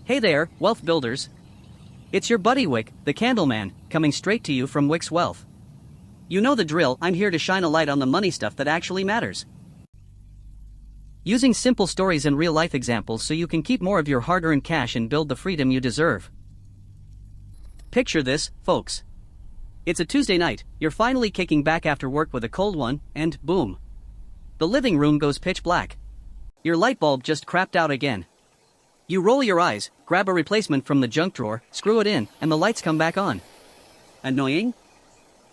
Hey there, wealth builders. It's your buddy Wick, the Candleman, coming straight to you from Wick's Wealth. You know the drill, I'm here to shine a light on the money stuff that actually matters. Using simple stories and real-life examples so you can keep more of your hard-earned cash and build the freedom you deserve. Picture this, folks. It's a Tuesday night, you're finally kicking back after work with a cold one, and boom. The living room goes pitch black. Your light bulb just crapped out again. You roll your eyes, grab a replacement from the junk drawer, screw it in, and the lights come back on. Annoying?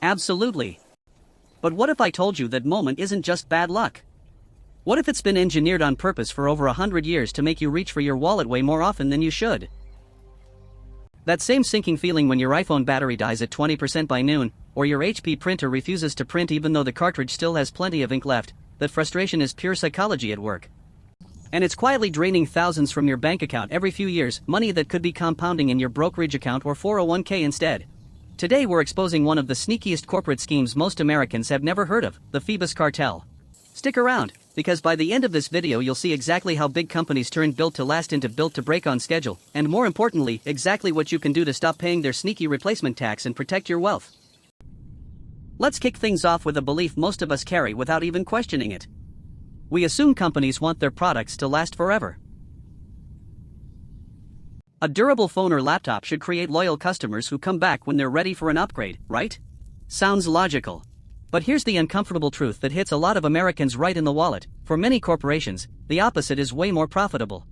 Absolutely. But what if I told you that moment isn't just bad luck? What if it's been engineered on purpose for over 100 years to make you reach for your wallet way more often than you should? That same sinking feeling when your iPhone battery dies at 20% by noon, or your HP printer refuses to print even though the cartridge still has plenty of ink left, that frustration is pure psychology at work. And it's quietly draining thousands from your bank account every few years, money that could be compounding in your brokerage account or 401k instead. Today we're exposing one of the sneakiest corporate schemes most Americans have never heard of, the Phoebus Cartel. Stick around, because by the end of this video you'll see exactly how big companies turn built to last into built to break on schedule, and more importantly, exactly what you can do to stop paying their sneaky replacement tax and protect your wealth. Let's kick things off with a belief most of us carry without even questioning it. We assume companies want their products to last forever. A durable phone or laptop should create loyal customers who come back when they're ready for an upgrade, right? Sounds logical. But here's the uncomfortable truth that hits a lot of Americans right in the wallet. For many corporations, the opposite is way more profitable.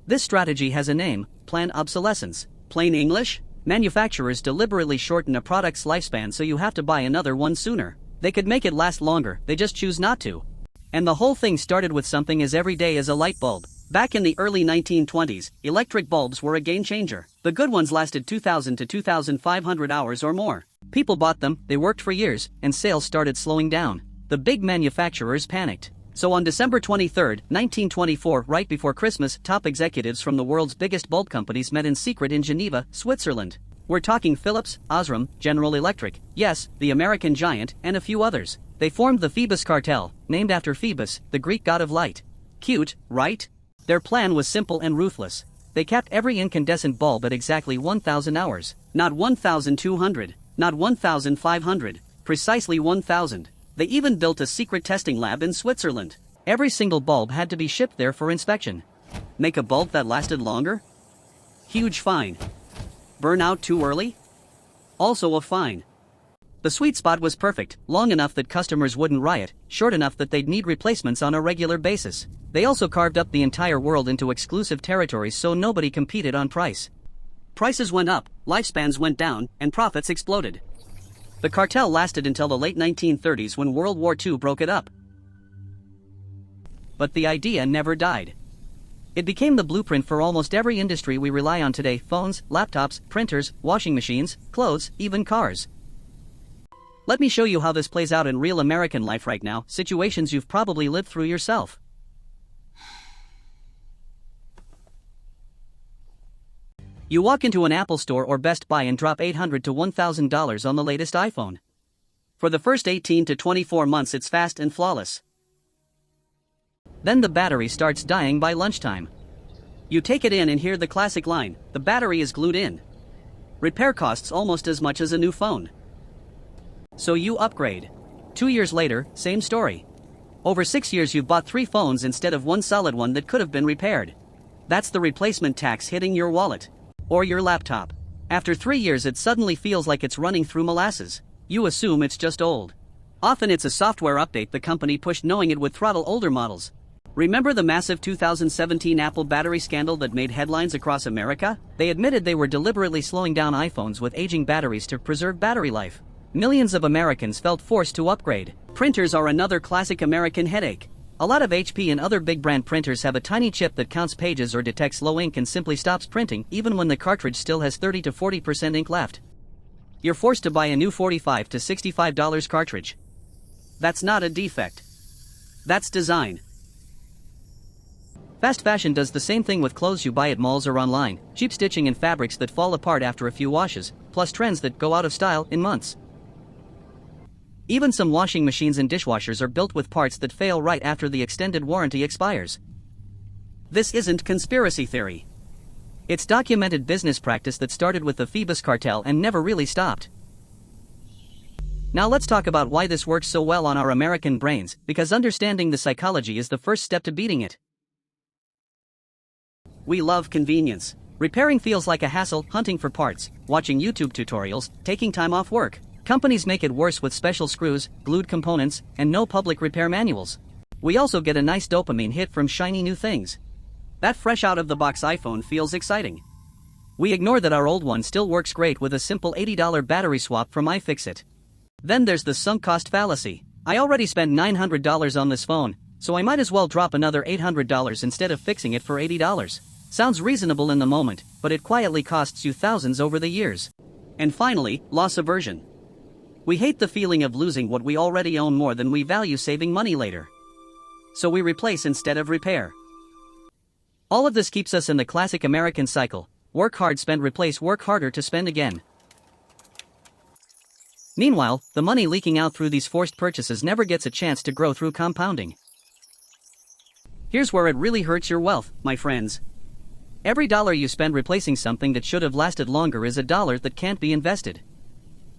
This strategy has a name: planned obsolescence. Plain English? Manufacturers deliberately shorten a product's lifespan so you have to buy another one sooner. They could make it last longer, they just choose not to. And the whole thing started with something as everyday as a light bulb. Back in the early 1920s, electric bulbs were a game changer. The good ones lasted 2,000 to 2,500 hours or more. People bought them, they worked for years, and sales started slowing down. The big manufacturers panicked. So on December 23, 1924, right before Christmas, top executives from the world's biggest bulb companies met in secret in Geneva, Switzerland. We're talking Philips, Osram, General Electric, yes, the American giant, and a few others. They formed the Phoebus Cartel, named after Phoebus, the Greek god of light. Cute, right? Their plan was simple and ruthless. They capped every incandescent bulb at exactly 1,000 hours. Not 1,200, not 1,500, precisely 1,000. They even built a secret testing lab in Switzerland. Every single bulb had to be shipped there for inspection. Make a bulb that lasted longer? Huge fine. Burn out too early? Also a fine. The sweet spot was perfect, long enough that customers wouldn't riot, short enough that they'd need replacements on a regular basis. They also carved up the entire world into exclusive territories so nobody competed on price. Prices went up, lifespans went down, and profits exploded. The cartel lasted until the late 1930s when World War II broke it up. But the idea never died. It became the blueprint for almost every industry we rely on today: phones, laptops, printers, washing machines, clothes, even cars. Let me show you how this plays out in real American life right now, situations you've probably lived through yourself. You walk into an Apple store or Best Buy and drop $800 to $1,000 on the latest iPhone. For the first 18 to 24 months it's fast and flawless. Then the battery starts dying by lunchtime. You take it in and hear the classic line, "The battery is glued in." Repair costs almost as much as a new phone. So you upgrade. 2 years later, same story. Over 6 years you've bought 3 phones instead of one solid one that could have been repaired. That's the replacement tax hitting your wallet. Or your laptop. After 3 years it suddenly feels like it's running through molasses. You assume it's just old. Often it's a software update the company pushed knowing it would throttle older models. Remember the massive 2017 Apple battery scandal that made headlines across America? They admitted they were deliberately slowing down iPhones with aging batteries to preserve battery life. Millions of Americans felt forced to upgrade. Printers are another classic American headache. A lot of HP and other big brand printers have a tiny chip that counts pages or detects low ink and simply stops printing even when the cartridge still has 30 to 40% ink left. You're forced to buy a new $45 to $65 cartridge. That's not a defect. That's design. Fast fashion does the same thing with clothes you buy at malls or online, cheap stitching and fabrics that fall apart after a few washes, plus trends that go out of style in months. Even some washing machines and dishwashers are built with parts that fail right after the extended warranty expires. This isn't conspiracy theory. It's documented business practice that started with the Phoebus Cartel and never really stopped. Now let's talk about why this works so well on our American brains, because understanding the psychology is the first step to beating it. We love convenience. Repairing feels like a hassle, hunting for parts, watching YouTube tutorials, taking time off work. Companies make it worse with special screws, glued components, and no public repair manuals. We also get a nice dopamine hit from shiny new things. That fresh out-of-the-box iPhone feels exciting. We ignore that our old one still works great with a simple $80 battery swap from iFixit. Then there's the sunk cost fallacy. I already spent $900 on this phone, so I might as well drop another $800 instead of fixing it for $80. Sounds reasonable in the moment, but it quietly costs you thousands over the years. And finally, loss aversion. We hate the feeling of losing what we already own more than we value saving money later. So we replace instead of repair. All of this keeps us in the classic American cycle: work hard, spend, replace, work harder to spend again. Meanwhile, the money leaking out through these forced purchases never gets a chance to grow through compounding. Here's where it really hurts your wealth, my friends. Every dollar you spend replacing something that should have lasted longer is a dollar that can't be invested.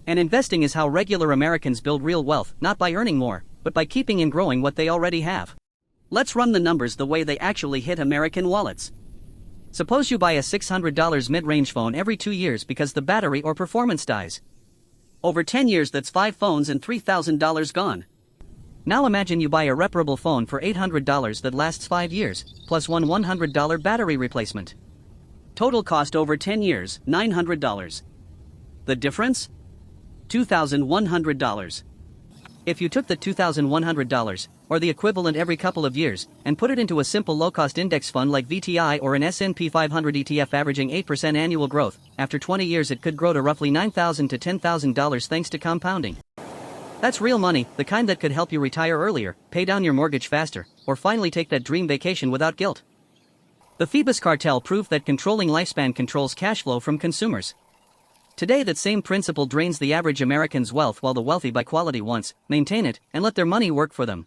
And investing is how regular Americans build real wealth, not by earning more, but by keeping and growing what they already have. Let's run the numbers the way they actually hit American wallets. Suppose you buy a $600 mid-range phone every 2 years because the battery or performance dies. Over 10 years, that's 5 phones and $3,000 gone. Now imagine you buy a reparable phone for $800 that lasts 5 years, plus one $100 battery replacement. Total cost over 10 years, $900. The difference? $2,100. If you took the $2,100, or the equivalent every couple of years, and put it into a simple low-cost index fund like VTI or an S&P 500 ETF averaging 8% annual growth, after 20 years it could grow to roughly $9,000 to $10,000 thanks to compounding. That's real money, the kind that could help you retire earlier, pay down your mortgage faster, or finally take that dream vacation without guilt. The Phoebus Cartel proved that controlling lifespan controls cash flow from consumers. Today that same principle drains the average American's wealth while the wealthy buy quality once, maintain it, and let their money work for them.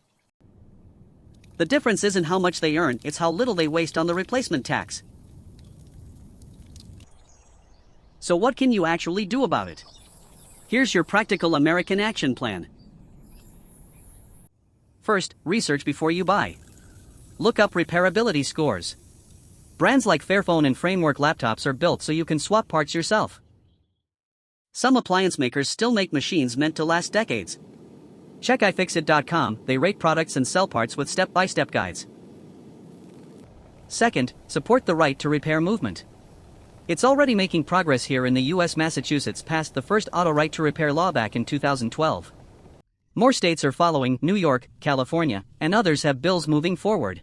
The difference isn't how much they earn, it's how little they waste on the replacement tax. So what can you actually do about it? Here's your practical American action plan. First, research before you buy. Look up repairability scores. Brands like Fairphone and Framework laptops are built so you can swap parts yourself. Some appliance makers still make machines meant to last decades. Check iFixit.com, they rate products and sell parts with step-by-step guides. Second, support the right to repair movement. It's already making progress here in the US. Massachusetts passed the first auto right to repair law back in 2012. More states are following, New York, California, and others have bills moving forward.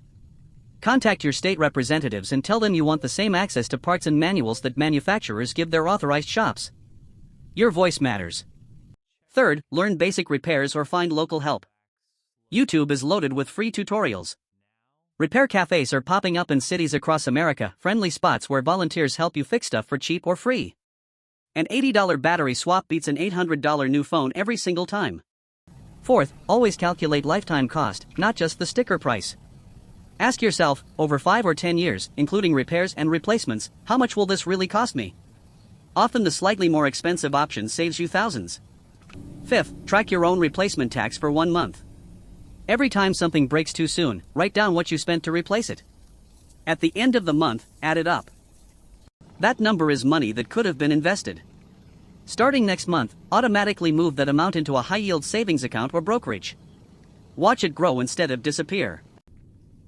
Contact your state representatives and tell them you want the same access to parts and manuals that manufacturers give their authorized shops. Your voice matters. Third, learn basic repairs or find local help. YouTube is loaded with free tutorials. Repair cafes are popping up in cities across America, friendly spots where volunteers help you fix stuff for cheap or free. An $80 battery swap beats an $800 new phone every single time. Fourth, always calculate lifetime cost, not just the sticker price. Ask yourself, over 5 or 10 years, including repairs and replacements, how much will this really cost me? Often the slightly more expensive option saves you thousands. Fifth, track your own replacement tax for 1 month. Every time something breaks too soon, write down what you spent to replace it. At the end of the month, add it up. That number is money that could have been invested. Starting next month, automatically move that amount into a high-yield savings account or brokerage. Watch it grow instead of disappear.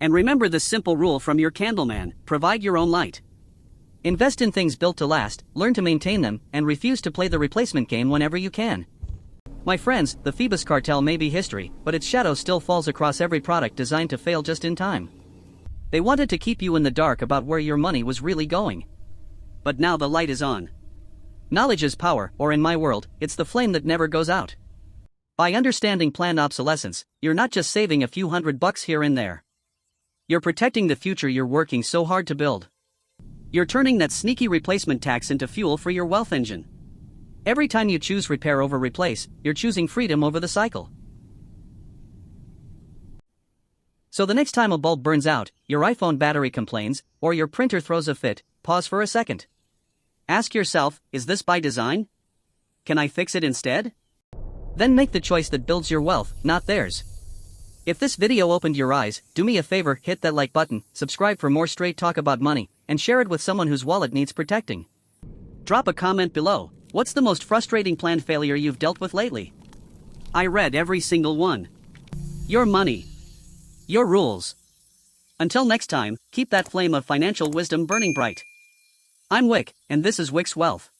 And remember this simple rule from your candleman: provide your own light. Invest in things built to last, learn to maintain them, and refuse to play the replacement game whenever you can. My friends, the Phoebus Cartel may be history, but its shadow still falls across every product designed to fail just in time. They wanted to keep you in the dark about where your money was really going. But now the light is on. Knowledge is power, or in my world, it's the flame that never goes out. By understanding planned obsolescence, you're not just saving a few $100 here and there. You're protecting the future you're working so hard to build. You're turning that sneaky replacement tax into fuel for your wealth engine. Every time you choose repair over replace, you're choosing freedom over the cycle. So the next time a bulb burns out, your iPhone battery complains, or your printer throws a fit, pause for a second. Ask yourself, is this by design? Can I fix it instead? Then make the choice that builds your wealth, not theirs. If this video opened your eyes, do me a favor, hit that like button, subscribe for more straight talk about money, and share it with someone whose wallet needs protecting. Drop a comment below. What's the most frustrating planned failure you've dealt with lately? I read every single one. Your money. Your rules. Until next time, keep that flame of financial wisdom burning bright. I'm Wick, and this is Wick's Wealth.